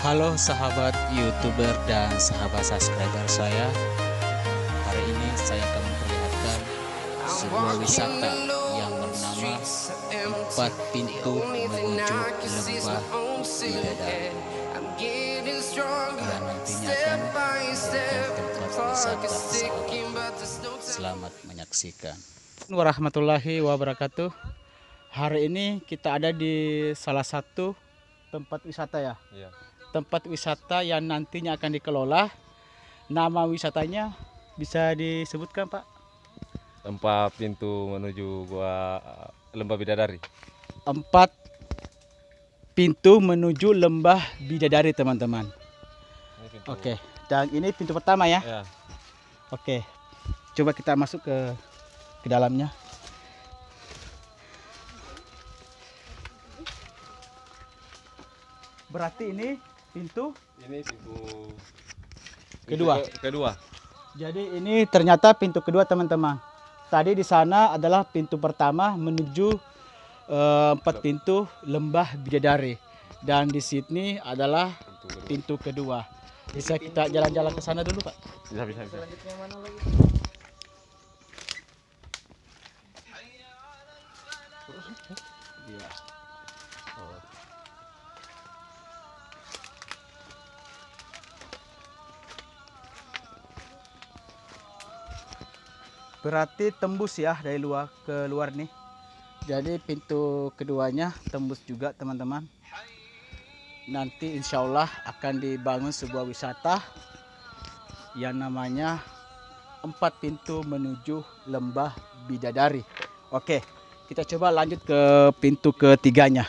Halo sahabat YouTuber dan sahabat subscriber saya. Hari ini saya akan memperlihatkan sebuah wisata yang bernama Empat Pintu Menuju Lembah Bidadari, yang nantinya akan menjadikan tempat wisata sahabat. Selamat menyaksikan. Warahmatullahi wabarakatuh. Hari ini kita ada di salah satu tempat wisata ya. Iya. Tempat wisata yang nantinya akan dikelola. Nama wisatanya bisa disebutkan, Pak? Tempat pintu menuju gua Lembah Bidadari. Empat pintu menuju Lembah Bidadari, teman-teman. Ini pintu. Oke, dan ini pintu pertama ya. Ya. Oke, coba kita masuk ke dalamnya. Berarti ini pintu Ini pintu kedua. Kedua. Jadi ini ternyata pintu kedua, teman-teman. Tadi di sana adalah pintu pertama menuju empat pintu Lembah Bidadari, dan di sini adalah pintu kedua. Bisa kita jalan-jalan ke sana dulu, Pak? Bisa. Selanjutnya mana lagi? Iya. Oh. Berarti tembus ya dari luar ke luar nih. Jadi pintu keduanya tembus juga, teman-teman. Nanti insya Allah akan dibangun sebuah wisata yang namanya Empat Pintu Menuju Lembah Bidadari. Oke, kita coba lanjut ke pintu ketiganya.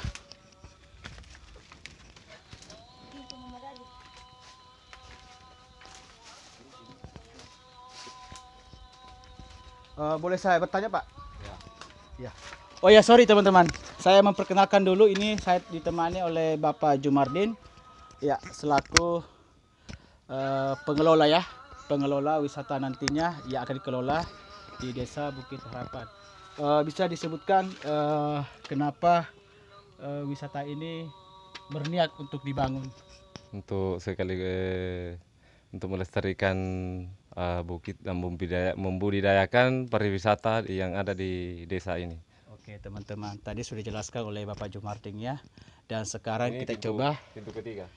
Boleh saya bertanya, Pak? Ya. Oh ya, sorry teman-teman. Saya memperkenalkan dulu, ini saya ditemani oleh Bapak Jumardin. Ya, selaku pengelola ya. Pengelola wisata nantinya yang akan dikelola di Desa Bukit Harapan. Bisa disebutkan kenapa wisata ini berniat untuk dibangun? Untuk untuk melestarikan bukit dan membudidayakan pariwisata yang ada di desa ini. Oke teman-teman, tadi sudah dijelaskan oleh Bapak Jumardin ya. Dan sekarang Ini kita pintu- coba pintu ketiga.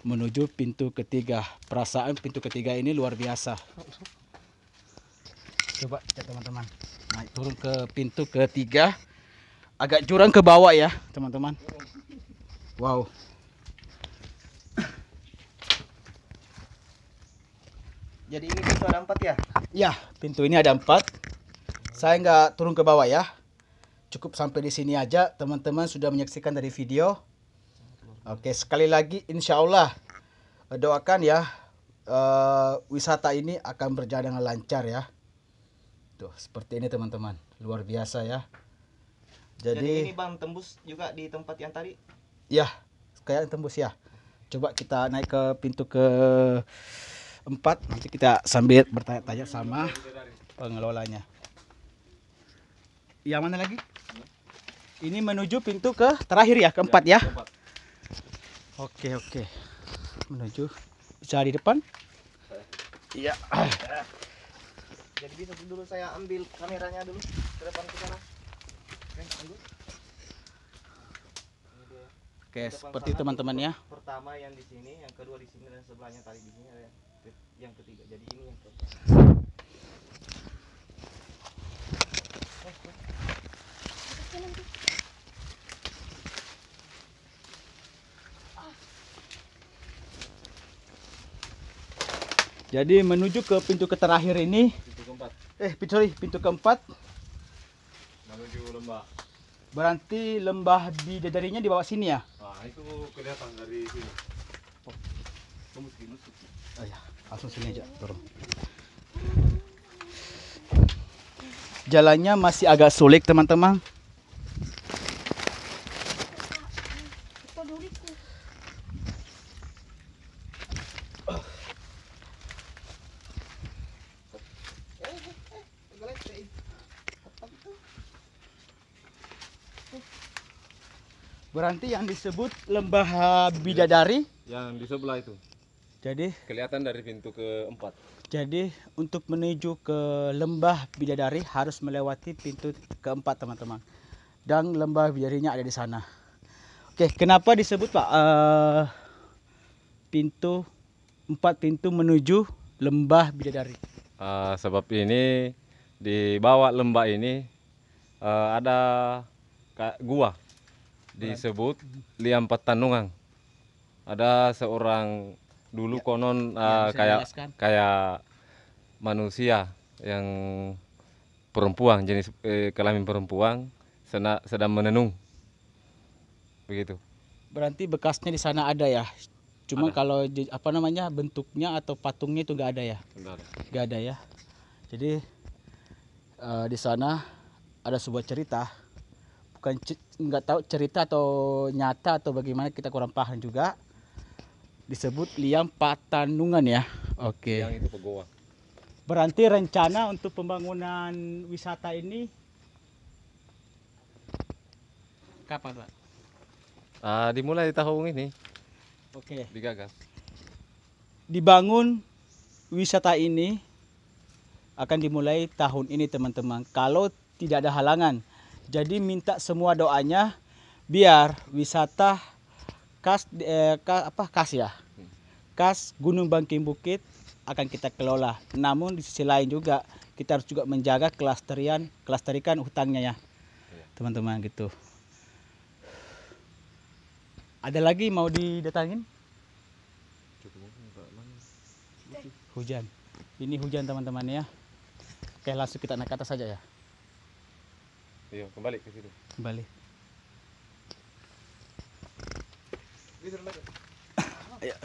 menuju pintu ketiga. Perasaan pintu ketiga ini luar biasa. Coba ya teman-teman, naik turun ke pintu ketiga. Agak jurang ke bawah ya teman-teman. Wow. Jadi ini pintu ada 4 ya? Ya, pintu ini ada 4. Saya nggak turun ke bawah ya. Cukup sampai di sini aja. Teman-teman sudah menyaksikan dari video. Oke, sekali lagi insya Allah doakan ya wisata ini akan berjalan dengan lancar ya. Tuh, seperti ini teman-teman. Luar biasa ya. Jadi ini Jadi, Bang tembus juga di tempat yang tadi. ya, kayak tembus ya. Coba kita naik ke pintu ke 4. Nanti kita sambil bertanya-tanya sama pengelolanya. Yang mana lagi? Ini menuju pintu ke terakhir ya, keempat ya. Oke. Menuju. Bisa di depan? Iya. Jadi bisa dulu saya ambil kameranya dulu ke depan ke sana. Oke, tunggu. Ini dia. Oke, Depan seperti sana, teman-teman ya. Pertama yang di sini, yang kedua di sini, dan sebelahnya tadi di sini ada yang ketiga. Jadi ini yang keempat. Jadi menuju ke pintu ke terakhir ini, Pintu keempat pintu keempat. menuju lembah. Berarti Lembah Bidadarinya di bawah sini ya? Nah, itu kelihatan dari sini. Oh ya, langsung sini aja turun. Jalannya masih agak sulit teman-teman. Berarti yang disebut Lembah Bidadari yang di sebelah itu. Jadi Kelihatan dari pintu keempat. Jadi untuk menuju ke Lembah Bidadari harus melewati pintu keempat teman-teman. Dan Lembah Bidadarinya ada di sana. Oke, kenapa disebut Pak pintu 4 pintu menuju Lembah Bidadari? Sebab ini di bawah lembah ini ada gua disebut Liam Petanungan. Ada seorang dulu konon bisa kayak dijelaskan? kayak manusia yang perempuan, jenis kelamin perempuan sedang menenung begitu. Berarti bekasnya di sana ada ya. Cuma Ada. kalau apa namanya bentuknya atau patungnya itu nggak ada ya. Enggak ada. Nggak ada ya. Jadi di sana ada sebuah cerita. Bukan nggak tahu cerita atau nyata atau bagaimana, kita kurang paham juga. Disebut Liam Patanungan ya. Oke. Yang itu pegoa. Berarti rencana untuk pembangunan wisata ini kapan, Pak? Dimulai di tahun ini Oke. digagas. Dibangun wisata ini akan dimulai tahun ini teman-teman. Kalau tidak ada halangan. Jadi minta semua doanya biar wisata khas Gunung Bangking Bukit akan kita kelola. Namun di sisi lain juga kita harus juga menjaga kelestarikan hutannya ya, teman-teman gitu. Ada lagi mau didatangin? Hujan. Ini hujan teman-teman ya. Oke, langsung kita naik ke atas saja ya. Iya, kembali ke situ. Kembali. Ayo.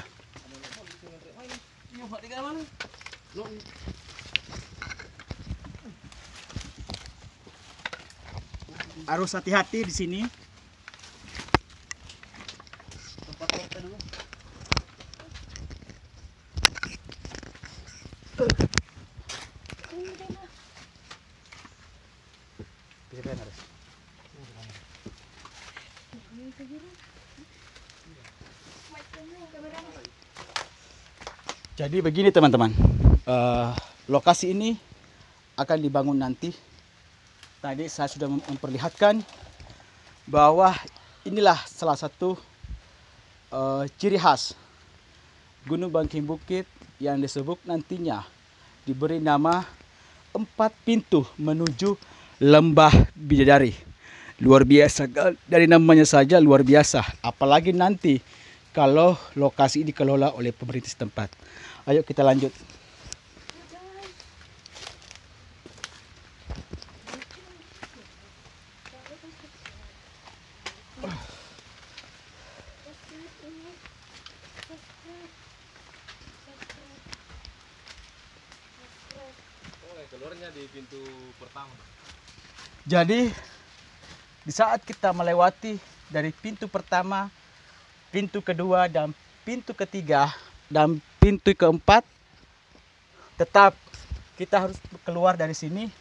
Harus hati-hati di sini. Jadi begini teman-teman, lokasi ini akan dibangun nanti. Tadi saya sudah memperlihatkan bahwa inilah salah satu ciri khas Gunung Bangking Bukit yang disebut nantinya diberi nama 4 pintu menuju Lembah Bidadari. Luar biasa, dari namanya saja luar biasa. Apalagi nanti kalau lokasi dikelola oleh pemerintah setempat. Ayo kita lanjut. Keluarnya di pintu pertama. Jadi di saat kita melewati dari pintu pertama, pintu kedua dan pintu ketiga dan pintu keempat, tetap kita harus keluar dari sini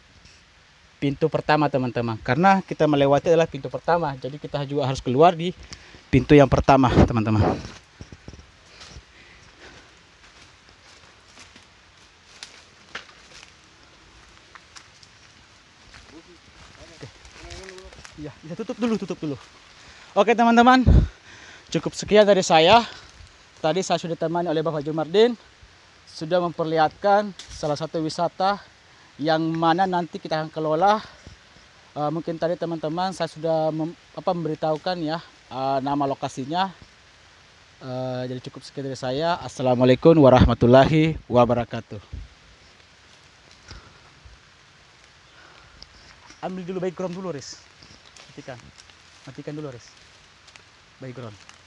pintu pertama teman-teman, karena kita melewati adalah pintu pertama, jadi kita juga harus keluar di pintu yang pertama teman-teman. Ya, bisa tutup dulu. Oke teman-teman, cukup sekian dari saya. Tadi saya sudah ditemani oleh Bapak Jumardin, sudah memperlihatkan salah satu wisata yang mana nanti kita akan kelola. Mungkin tadi teman-teman saya sudah memberitahukan ya nama lokasinya. Jadi cukup sekian dari saya. Assalamualaikum warahmatullahi wabarakatuh. Ambil dulu background dulu, Riz. Matikan dulu, Riz. Background.